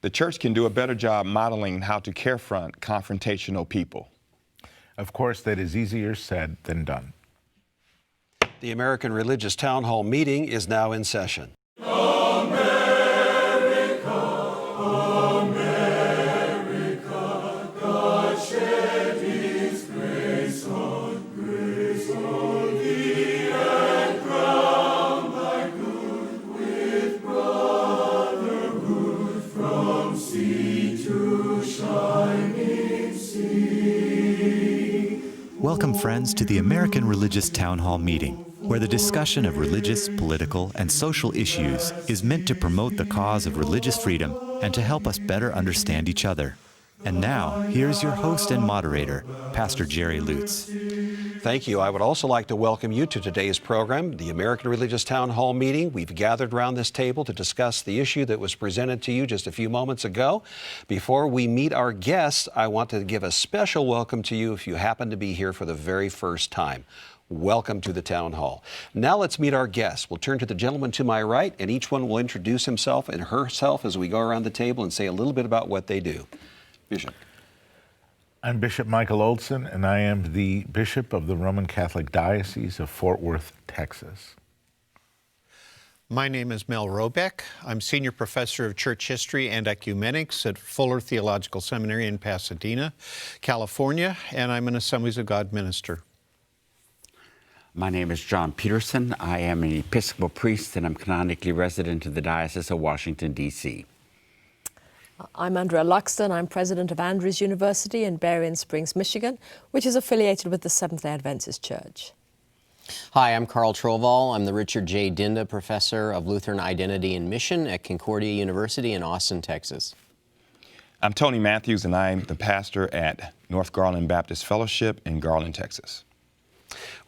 the church can do a better job modeling how to confront confrontational people. Of course, that is easier said than done. The American Religious Town Hall meeting is now in session. Welcome, friends, to the American Religious Town Hall meeting, where the discussion of religious, political, and social issues is meant to promote the cause of religious freedom and to help us better understand each other. And now, here's your host and moderator, Pastor Jerry Lutz. Thank you. I would also like to welcome you to today's program, the American Religious Town Hall meeting. We've gathered around this table to discuss the issue that was presented to you just a few moments ago. Before we meet our guests, I want to give a special welcome to you if you happen to be here for the very first time. Welcome to the Town Hall. Now let's meet our guests. We'll turn to the gentleman to my right, and each one will introduce himself and herself as we go around the table and say a little bit about what they do. Bishop. I'm Bishop Michael Olson, and I am the Bishop of the Roman Catholic Diocese of Fort Worth, Texas. My name is Mel ROBECK. I'm Senior Professor of Church History and Ecumenics at Fuller Theological Seminary in Pasadena, California, and I'm an Assemblies of God minister. My name is John Peterson. I am an Episcopal priest, and I'm canonically resident of the Diocese of Washington, D.C. I'm ANDREA LUXTON. I'm president of Andrews University in Berrien Springs, Michigan, which is affiliated with the Seventh-day Adventist Church. Hi, I'm Carl TROVALL. I'm the Richard J. Dinda Professor of Lutheran Identity and Mission at Concordia University in Austin, Texas. I'm Tony Matthews, and I'm the pastor at North Garland Baptist Fellowship in Garland, Texas.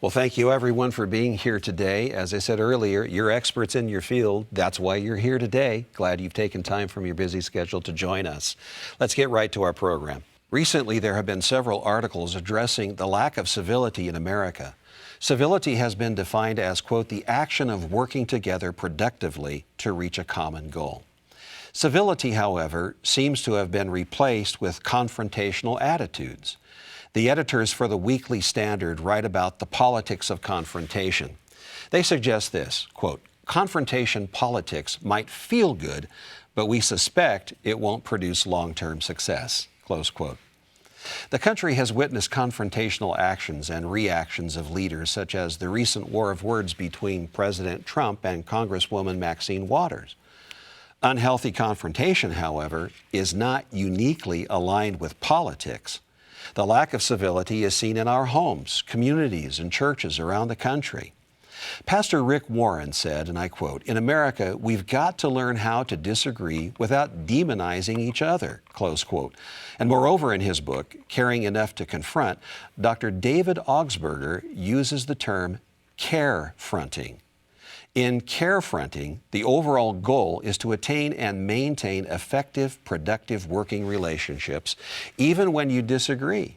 Well, thank you everyone for being here today. As I said earlier, you're experts in your field. That's why you're here today. Glad you've taken time from your busy schedule to join us. Let's get right to our program. Recently, there have been several articles addressing the lack of civility in America. Civility has been defined as, quote, the action of working together productively to reach a common goal. Civility, however, seems to have been replaced with confrontational attitudes. The editors for the Weekly Standard write about the politics of confrontation. They suggest this, quote, confrontation politics might feel good, but we suspect it won't produce long-term success, close quote. The country has witnessed confrontational actions and reactions of leaders, such as the recent war of words between President Trump and Congresswoman Maxine Waters. Unhealthy confrontation, however, is not uniquely aligned with politics. The lack of civility is seen in our homes, communities, and churches around the country. Pastor Rick Warren said, and I quote, in America, we've got to learn how to disagree without demonizing each other, close quote. And moreover, in his book, Caring Enough to Confront, Dr. David Augsburger uses the term care-fronting. In care-fronting, the overall goal is to attain and maintain effective, productive working relationships, even when you disagree.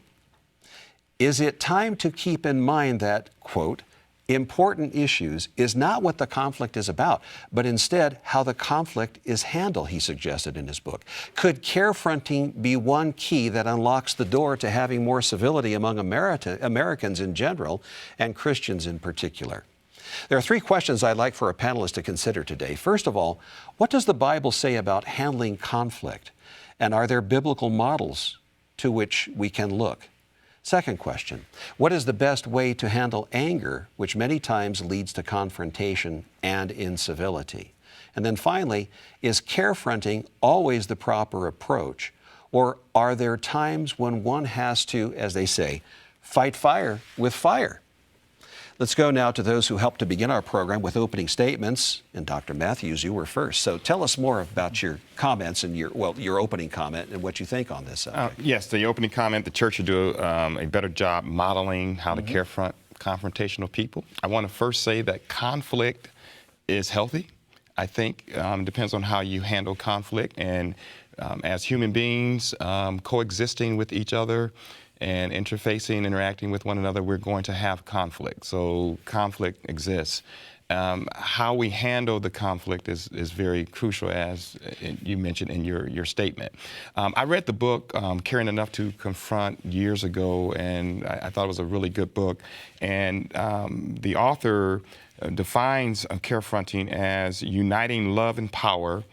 Is it time to keep in mind that, quote, important issues is not what the conflict is about, but instead how the conflict is handled, he suggested in his book. Could care-fronting be one key that unlocks the door to having more civility among Americans in general and Christians in particular? There are three questions I'd like for our panelists to consider today. First of all, what does the Bible say about handling conflict? And are there biblical models to which we can look? Second question, what is the best way to handle anger, which many times leads to confrontation and incivility? And then finally, is care-fronting always the proper approach? Or are there times when one has to, as they say, fight fire with fire? Let's go now to those who helped to begin our program with opening statements. And Dr. Matthews, you were first. So tell us more about your comments and your opening comment and what you think on this subject. Yes, the opening comment, the church should do a better job modeling how to confront confrontational people. I want to first say that conflict is healthy. I think it depends on how you handle conflict. And as human beings coexisting with each other, and interfacing, interacting with one another, we're going to have conflict. So conflict exists. how we handle the conflict is very crucial, as you mentioned in your statement. I read the book, Caring Enough to Confront, years ago, and I thought it was a really good book. And the author defines carefronting as uniting love and power,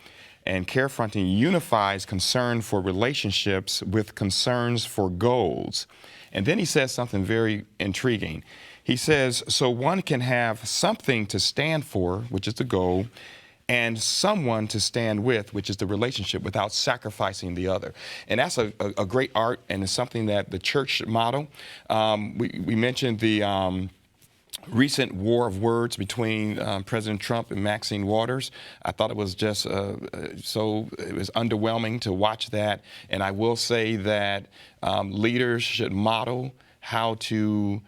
and carefronting unifies concern for relationships with concerns for goals. And then he says something very intriguing. He says, so one can have something to stand for, which is the goal, and someone to stand with, which is the relationship, without sacrificing the other. And that's a great art, and it's something that the church should model. We mentioned the recent war of words between President Trump and Maxine Waters. I thought it was just it was underwhelming to watch that. And I will say that leaders should model how to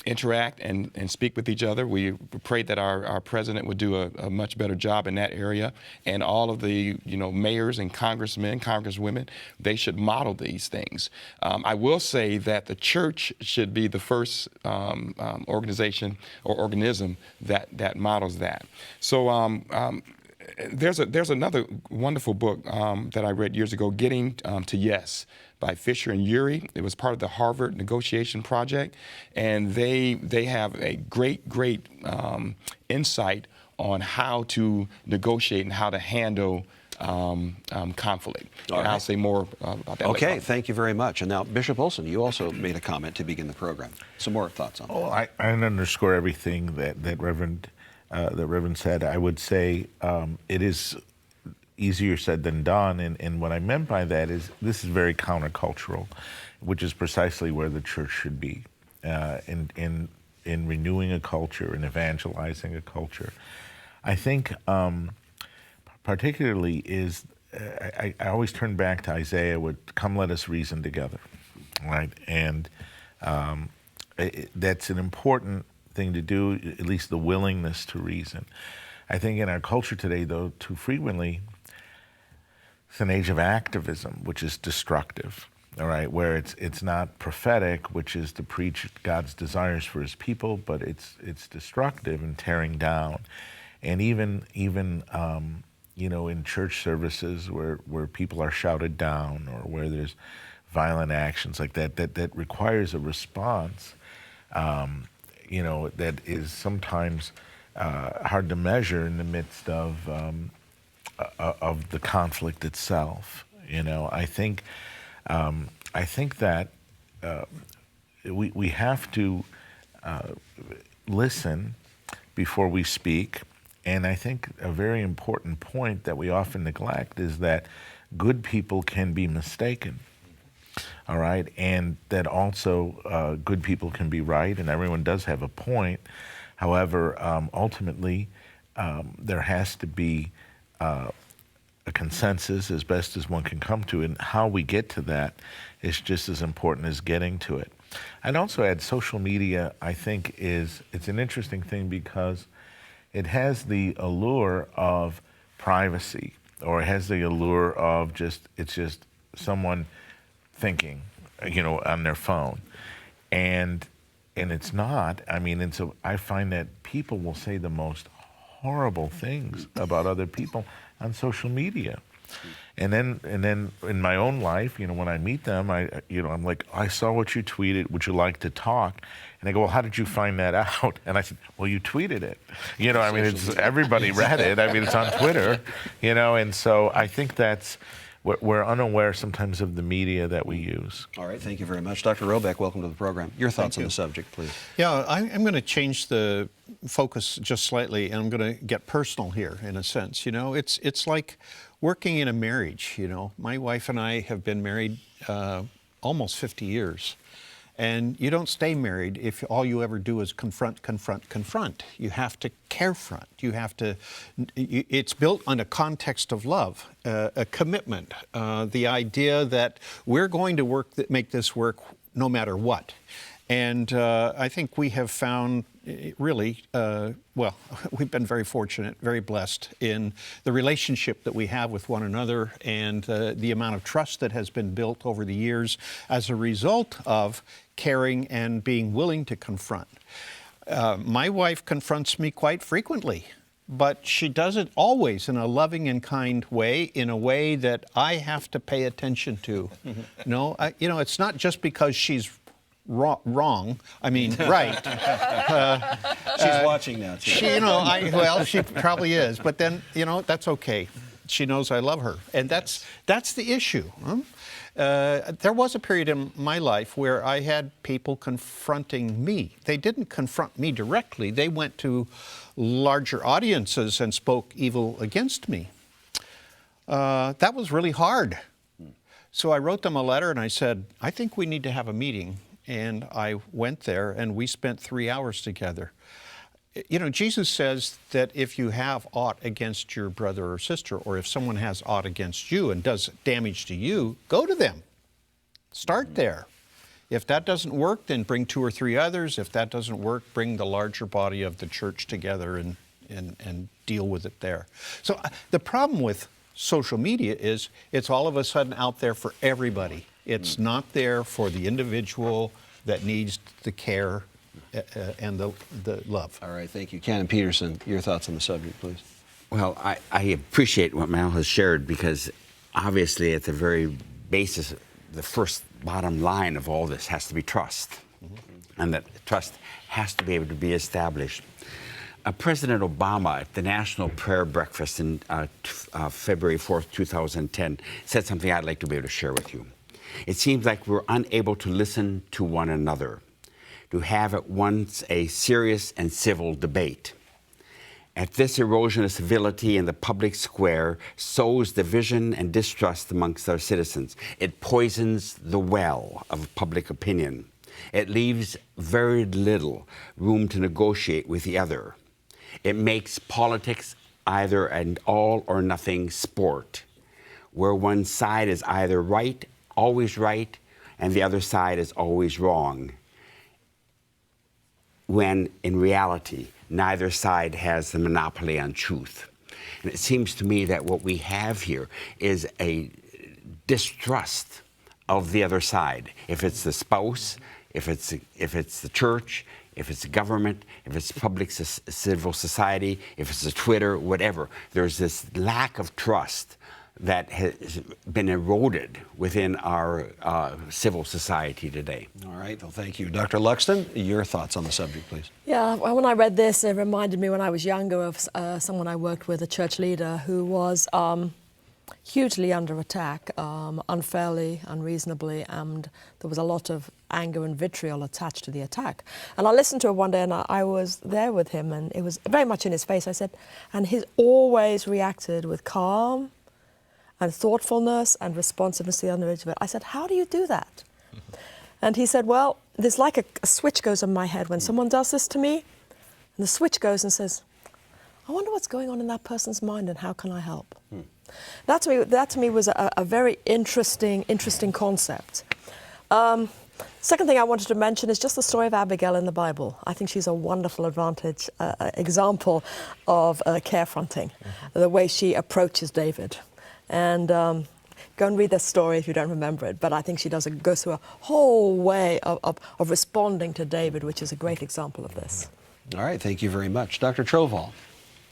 interact and speak with each other. We prayed that our president would do a much better job in that area, and all of the mayors and congressmen, congresswomen, they should model these things. I will say that the church should be the first organization or organism that models that. So there's another wonderful book that I read years ago, Getting to Yes, by Fisher and Urey. It was part of the Harvard Negotiation Project, and they have a great insight on how to negotiate and how to handle conflict. And I'll say more about that later on. Thank you very much. And now, Bishop Olson, you also made a comment to begin the program. Some more thoughts on that. Oh, I underscore everything that Reverend said. I would say it is easier said than done, and what I meant by that is this is very countercultural, which is precisely where the church should be in renewing a culture and evangelizing a culture. I think particularly is I always turn back to Isaiah with "Come, let us reason together," right? And that's an important thing to do, at least the willingness to reason. I think in our culture today, though, too frequently, it's an age of activism, which is destructive, all right, where it's not prophetic, which is to preach God's desires for his people, but it's destructive and tearing down. And even in church services where people are shouted down or where there's violent actions like that requires a response, that is sometimes hard to measure in the midst of the conflict itself. I think that we have to listen before we speak, and I think a very important point that we often neglect is that good people can be mistaken. All right, and that also good people can be right, and everyone does have a point. However, ultimately, there has to be a consensus as best as one can come to, and how we get to that is just as important as getting to it. I'd also add social media, I think, it's an interesting thing because it has the allure of privacy, or it has the allure of it's just someone thinking, on their phone. And it's not. I mean, and so I find that people will say the most horrible things about other people on social media. And then in my own life, when I meet them, I'm like, I saw what you tweeted, would you like to talk? And they go, well, how did you find that out? And I said, well, you tweeted it. It's everybody read it. I mean, it's on Twitter, and so I think we're unaware sometimes of the media that we use. All right, thank you very much. Dr. Robeck, welcome to the program. Your thoughts on the subject, please. Yeah, I'm going to change the focus just slightly, and I'm going to get personal here in a sense. It's like working in a marriage. My wife and I have been married almost 50 years. And you don't stay married if all you ever do is confront. You have to carefront. It's built on a context of love, a commitment, the idea that we're going to make this work no matter what. And I think we have found really, we've been very fortunate, very blessed in the relationship that we have with one another, and the amount of trust that has been built over the years as a result of caring and being willing to confront. My wife confronts me quite frequently, but she does it always in a loving and kind way, in a way that I have to pay attention to. No, you know, it's not just because she's wrong. I mean, right. She's watching now, too. She, you know, well, she probably is, but then, you know, that's okay. She knows I love her, and that's the issue. There was a period in my life where I had people confronting me. They didn't confront me directly. They went to larger audiences and spoke evil against me. That was really hard. So I wrote them a letter and I said, I think we need to have a meeting. And I went there and we spent 3 hours together. You know, Jesus says that if you have aught against your brother or sister, or if someone has aught against you and does damage to you, go to them. Start there. If that doesn't work, then bring 2 or 3 others. If that doesn't work, bring the larger body of the church together and deal with it there. So the problem with social media is it's all of a sudden out there for everybody. It's not there for the individual that needs the care and the love. All right, thank you. Canon Peterson, your thoughts on the subject, please. Well, I appreciate what Mal has shared, because obviously at the very basis, the first bottom line of all this has to be trust. And that trust has to be able to be established. President Obama at the National Prayer Breakfast in February 4th, 2010, said something I'd like to be able to share with you. It seems like we're unable to listen to one another, to have at once a serious and civil debate. At this erosion of civility in the public square sows division and distrust amongst our citizens. It poisons the well of public opinion. It leaves very little room to negotiate with the other. It makes politics either an all or nothing sport, where one side is either right, always right, and the other side is always wrong, when in reality, neither side has the monopoly on truth. And it seems to me that what we have here is a distrust of the other side. If it's the spouse, if it's the church, if it's the government, if it's public civil society, if it's the Twitter, whatever, there's this lack of trust that has been eroded within our civil society today. All right, well, thank you. Dr. LUXTON, your thoughts on the subject, please. Yeah, well, when I read this, it reminded me when I was younger of someone I worked with, a church leader, who was hugely under attack, unfairly, unreasonably, and there was a lot of anger and vitriol attached to the attack. And I listened to it one day, and I was there with him, and it was very much in his face. I said, and he's always reacted with calm and thoughtfulness and responsiveness to the other individual. I said, how do you do that? And he said, well, there's like a switch goes on my head when someone does this to me, and the switch goes and says, I wonder what's going on in that person's mind and how can I help? That to me was a very interesting concept. Second thing I wanted to mention is just the story of Abigail in the Bible. I think she's a wonderful example of carefronting, the way she approaches David. And go and read that story if you don't remember it. But I think she goes through a whole way of responding to David, which is a great example of this. All right, thank you very much. Dr. TROVALL,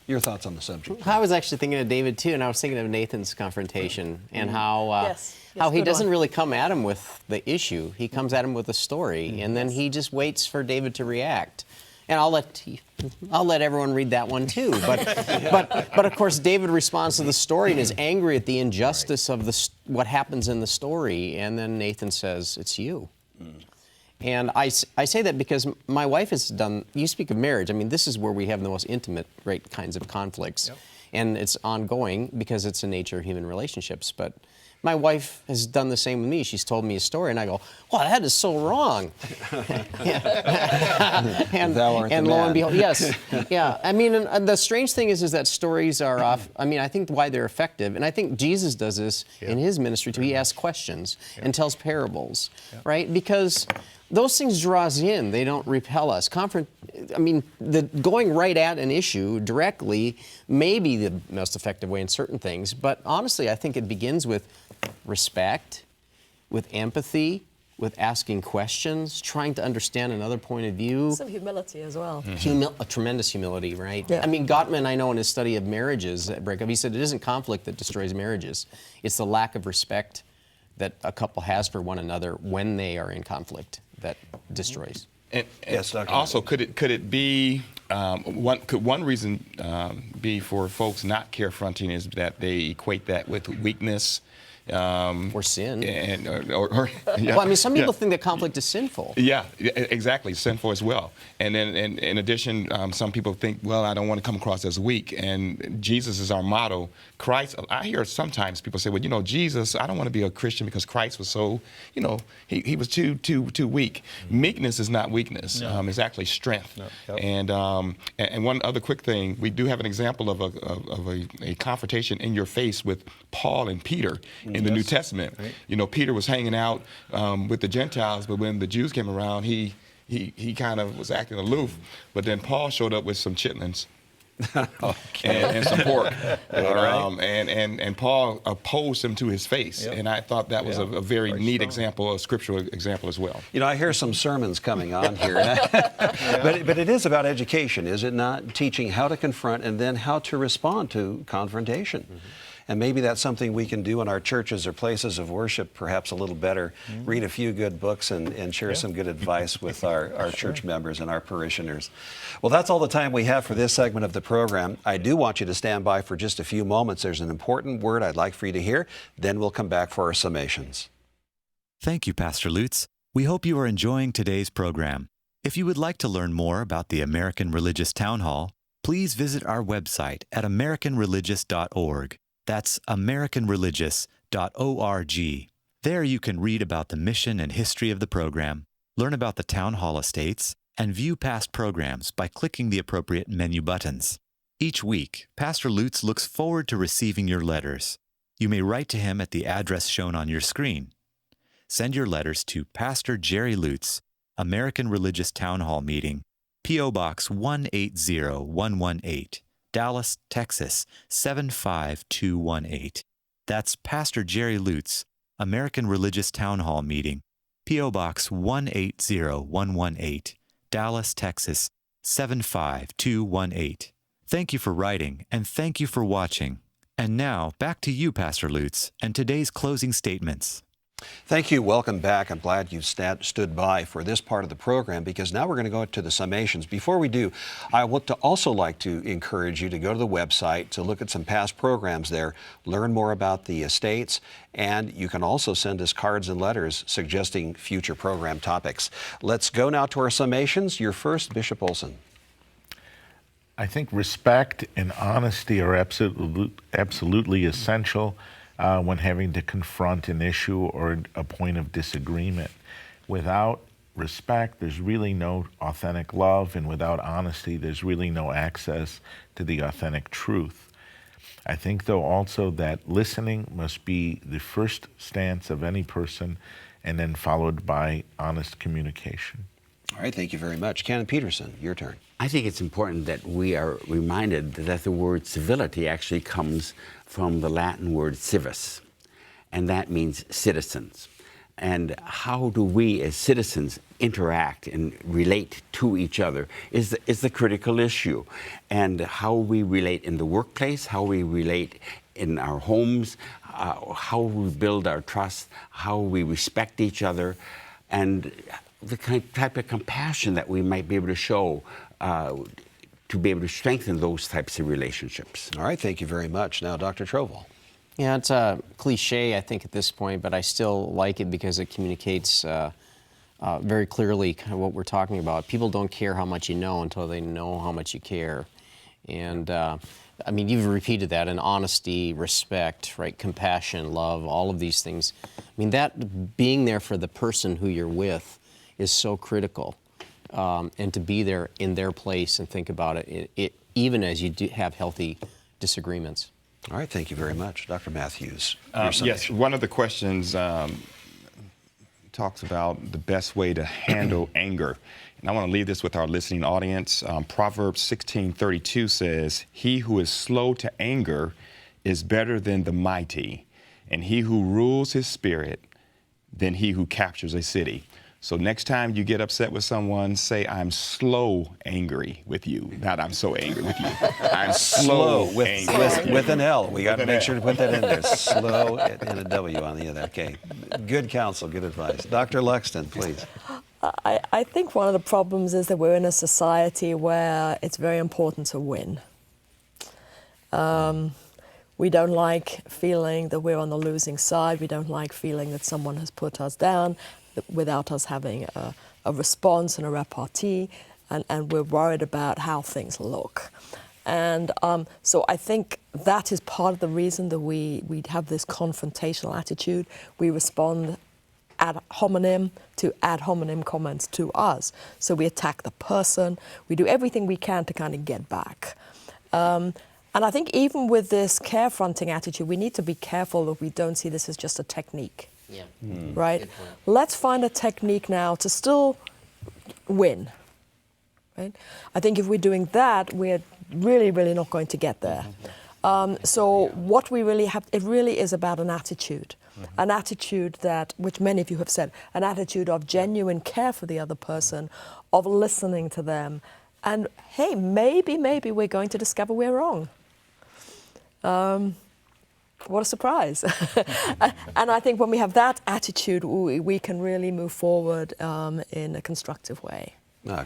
your thoughts on the subject. I was actually thinking of David too, and I was thinking of Nathan's confrontation and how Yes, he good doesn't one. really come at him with the issue. He comes at him with a story, and then he just waits for David to react. And I'll let everyone read that one too. But of course, David responds to the story and is angry at the injustice of what happens in the story. And then Nathan says, "It's you." And I say that because my wife has done. You speak of marriage. I mean, this is where we have the most intimate, right kinds of conflicts, and it's ongoing because it's the nature of human relationships. But my wife has done the same with me. She's told me a story, and I go, "Well, that is so wrong." and Thou art the lo and man. behold, yes, yeah. I mean, and the strange thing is that stories are off. I mean, I think why they're effective, and I think Jesus does this in his ministry too. He asks questions and tells parables, right? Because those things draw us in. They don't repel us. I mean, going right at an issue directly may be the most effective way in certain things, but honestly, I think it begins with respect, with empathy, with asking questions, trying to understand another point of view. Some humility as well. A tremendous humility, right? Yeah. I mean, Gottman, I know in his study of marriages at Breakup, he said it isn't conflict that destroys marriages. It's the lack of respect that a couple has for one another when they are in conflict that destroys. And Yes, Dr. also, could it be one reason be for folks not confronting is that they equate that with weakness? Or sin. Or yeah, Well, I mean, some people yeah. think that conflict is sinful. Yeah, exactly, sinful as well. And then, in addition, some people think, well, I don't want to come across as weak. And Jesus is our model. Christ, I hear sometimes people say, well, you know, Jesus, I don't want to be a Christian because Christ was so, you know, he was too weak. Meekness is not weakness. It's actually strength. Yep. And one other quick thing, we do have an example of a confrontation in your face with Paul and Peter in the New Testament. Right. You know, Peter was hanging out with the Gentiles, but when the Jews came around, he kind of was acting aloof. But then Paul showed up with some chitlins and some pork. And Paul opposed him to his face. Yep. And I thought that was a very Very neat strong. example, a scriptural example as well. You know, I hear some sermons coming on here. But it is about education, is it not? Teaching how to confront and then how to respond to confrontation. And maybe that's something we can do in our churches or places of worship perhaps a little better. Read a few good books and share some good advice with our church members and our parishioners. Well, that's all the time we have for this segment of the program. I do want you to stand by for just a few moments. There's an important word I'd like for you to hear. Then we'll come back for our summations. Thank you, Pastor Lutz. We hope you are enjoying today's program. If you would like to learn more about the American Religious Town Hall, please visit our website at americanreligious.org. That's americanreligious.org. There you can read about the mission and history of the program, learn about the town hall estates, and view past programs by clicking the appropriate menu buttons. Each week, Pastor Lutz looks forward to receiving your letters. You may write to him at the address shown on your screen. Send your letters to Pastor Jerry Lutz, American Religious Town Hall Meeting, P.O. Box 180118. Dallas, Texas 75218. That's Pastor Jerry Lutz, American Religious Town Hall Meeting, P.O. Box 180118, Dallas, Texas 75218. Thank you for writing, and thank you for watching. And now, back to you, Pastor Lutz, and today's closing statements. Thank you. Welcome back. I'm glad you stood by for this part of the program because now we're going to go to the summations. Before we do, I would also like to encourage you to go to the website to look at some past programs there, learn more about the estates, and you can also send us cards and letters suggesting future program topics. Let's go now to our summations. Your first, Bishop Olson. I think respect and honesty are absolutely essential when having to confront an issue or a point of disagreement. Without respect, there's really no authentic love, and without honesty, there's really no access to the authentic truth. I think, though, also that listening must be the first stance of any person, and then followed by honest communication. All right, thank you very much. Canon Peterson, your turn. I think it's important that we are reminded that the word civility actually comes from the Latin word civis, and that means citizens. And how do we as citizens interact and relate to each other is the critical issue. And how we relate in the workplace, how we relate in our homes, how we build our trust, how we respect each other, and the type of compassion that we might be able to show to be able to strengthen those types of relationships. All right, thank you very much. Now, Dr. Trovall. Yeah, it's a cliche, I think, at this point, but I still like it because it communicates very clearly kind of what we're talking about. People don't care how much you know until they know how much you care. And I mean, you've repeated that, and honesty, respect, right, compassion, love, all of these things. I mean, that being there for the person who you're with is so critical. And to be there in their place and think about it, even as you do have healthy disagreements. All right, thank you very much. Dr. Matthews. Yes, one of the questions talks about the best way to handle anger. And I want to leave this with our listening audience. Proverbs 16:32 says, "He who is slow to anger is better than the mighty, and he who rules his spirit than he who captures a city. So next time you get upset with someone, say, I'm slow angry with you. Not I'm so angry with you. I'm slow angry. with an L. We got to With an make L. sure to put that in there. Slow and a W on the end. Okay. Good counsel, good advice. Dr. Luxton, please. I think one of the problems is that we're in a society where it's very important to win. We don't like feeling that we're on the losing side. We don't like feeling that someone has put us down without us having a response and a repartee, and we're worried about how things look. And so I think that is part of the reason that we have this confrontational attitude. We respond ad hominem to ad hominem comments to us. So we attack the person. We do everything we can to kind of get back. And I think even with this carefronting attitude, we need to be careful that we don't see this as just a technique. Yeah. Right? Let's find a technique now to still win. Right? I think if we're doing that, we're really, really not going to get there. So what we really have, it really is about an attitude. An attitude that, which many of you have said, an attitude of genuine care for the other person, of listening to them. And hey, maybe we're going to discover we're wrong. What a surprise. And I think when we have that attitude, we can really move forward in a constructive way.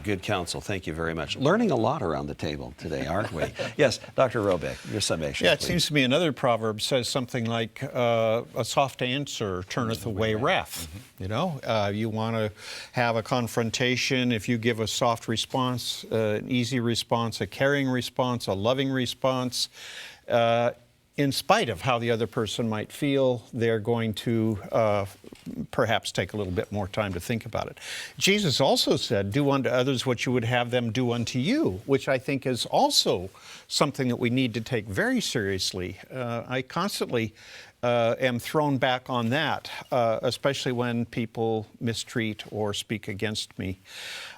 Good counsel. Thank you very much. Learning a lot around the table today, aren't we? Yes, Dr. ROBECK, your summation. Yeah, it please. seems to me another proverb says something like, a soft answer turneth away wrath. You know, you want to have a confrontation. If you give a soft response, an easy response, a caring response, a loving response, in spite of how the other person might feel, they're going to perhaps take a little bit more time to think about it. Jesus also said, do unto others what you would have them do unto you, which I think is also something that we need to take very seriously. I constantly am thrown back on that, especially when people mistreat or speak against me.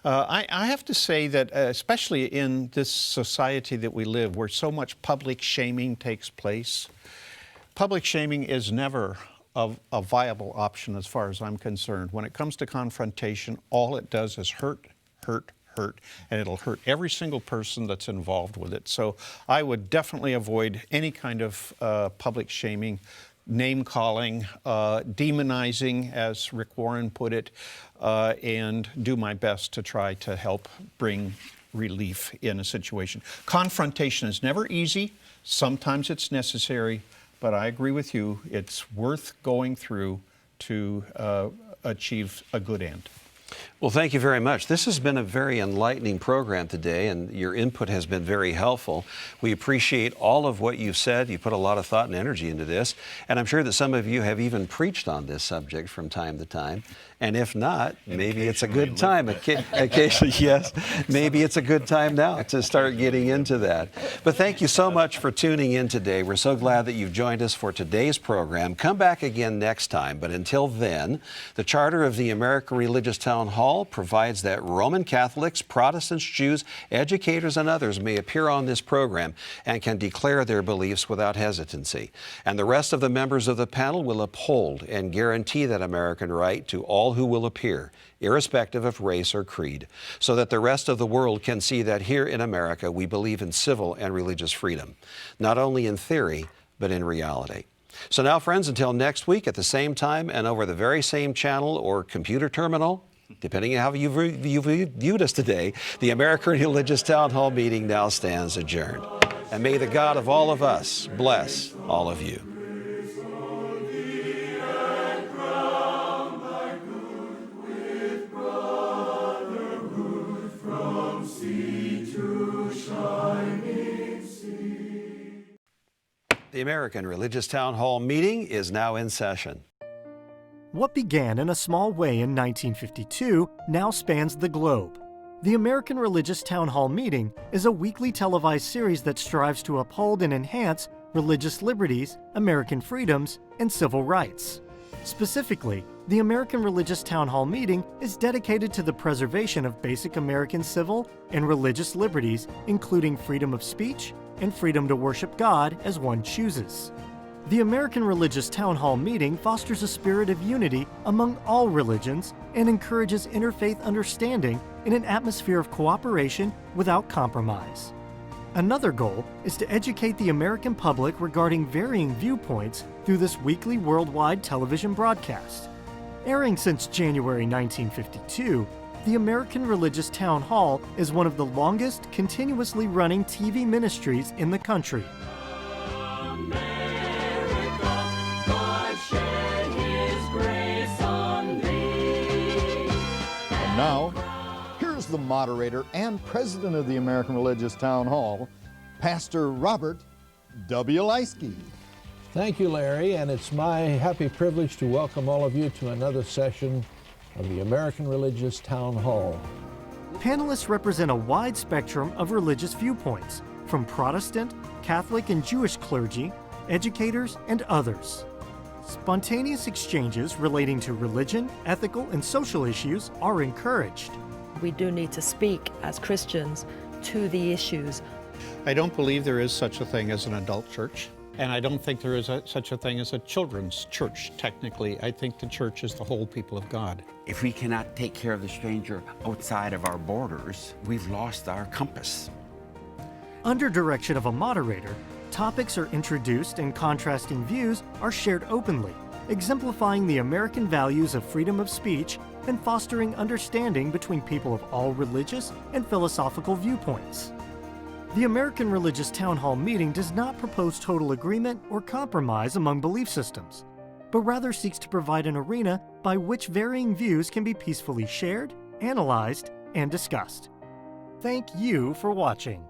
I have to say that, especially in this society that we live, where so much public shaming takes place, public shaming is never a viable option as far as I'm concerned. When it comes to confrontation, all it does is hurt, and it'll hurt every single person that's involved with it. So I would definitely avoid any kind of public shaming, name-calling, demonizing, as Rick Warren put it, and do my best to try to help bring relief in a situation. Confrontation is never easy. Sometimes it's necessary, but I agree with you. It's worth going through to achieve a good end. Well, thank you very much. This has been a very enlightening program today, and your input has been very helpful. We appreciate all of what you've said. You put a lot of thought and energy into this, and I'm sure that some of you have even preached on this subject from time to time. And if not, maybe it's a good time. Occasionally, yes. Maybe it's a good time now to start getting into that. But thank you so much for tuning in today. We're so glad that you've joined us for today's program. Come back again next time. But until then, the Charter of the American Religious Town Hall provides that Roman Catholics, Protestants, Jews, educators, and others may appear on this program and can declare their beliefs without hesitancy. And the rest of the members of the panel will uphold and guarantee that American right to all who will appear, irrespective of race or creed, so that the rest of the world can see that here in America we believe in civil and religious freedom, not only in theory, but in reality. So now, friends, until next week at the same time and over the very same channel or computer terminal, depending on how you viewed us today, the American Religious Town Hall meeting now stands adjourned. And may the God of all of us bless all of you. The American Religious Town Hall meeting is now in session. What began in a small way in 1952 now spans the globe. The American Religious Town Hall meeting is a weekly televised series that strives to uphold and enhance religious liberties, American freedoms, and civil rights. Specifically, the American Religious Town Hall meeting is dedicated to the preservation of basic American civil and religious liberties, including freedom of speech and freedom to worship God as one chooses. The American Religious Town Hall Meeting fosters a spirit of unity among all religions and encourages interfaith understanding in an atmosphere of cooperation without compromise. Another goal is to educate the American public regarding varying viewpoints through this weekly worldwide television broadcast. Airing since January 1952, the American Religious Town Hall is one of the longest continuously running TV ministries in the country. And now, here's the moderator and president of the American Religious Town Hall, Pastor Robert W. Leisky. Thank you, Larry, and it's my happy privilege to welcome all of you to another session of the American Religious Town Hall. Panelists represent a wide spectrum of religious viewpoints, from Protestant, Catholic, and Jewish clergy, educators, and others. Spontaneous exchanges relating to religion, ethical, and social issues are encouraged. We do need to speak as Christians to the issues. I don't believe there is such a thing as an adult church. And I don't think there is such a thing as a children's church, technically. I think the church is the whole people of God. If we cannot take care of the stranger outside of our borders, we've lost our compass. Under direction of a moderator, topics are introduced and contrasting views are shared openly, exemplifying the American values of freedom of speech and fostering understanding between people of all religious and philosophical viewpoints. The American Religious Town Hall Meeting does not propose total agreement or compromise among belief systems, but rather seeks to provide an arena by which varying views can be peacefully shared, analyzed, and discussed. Thank you for watching.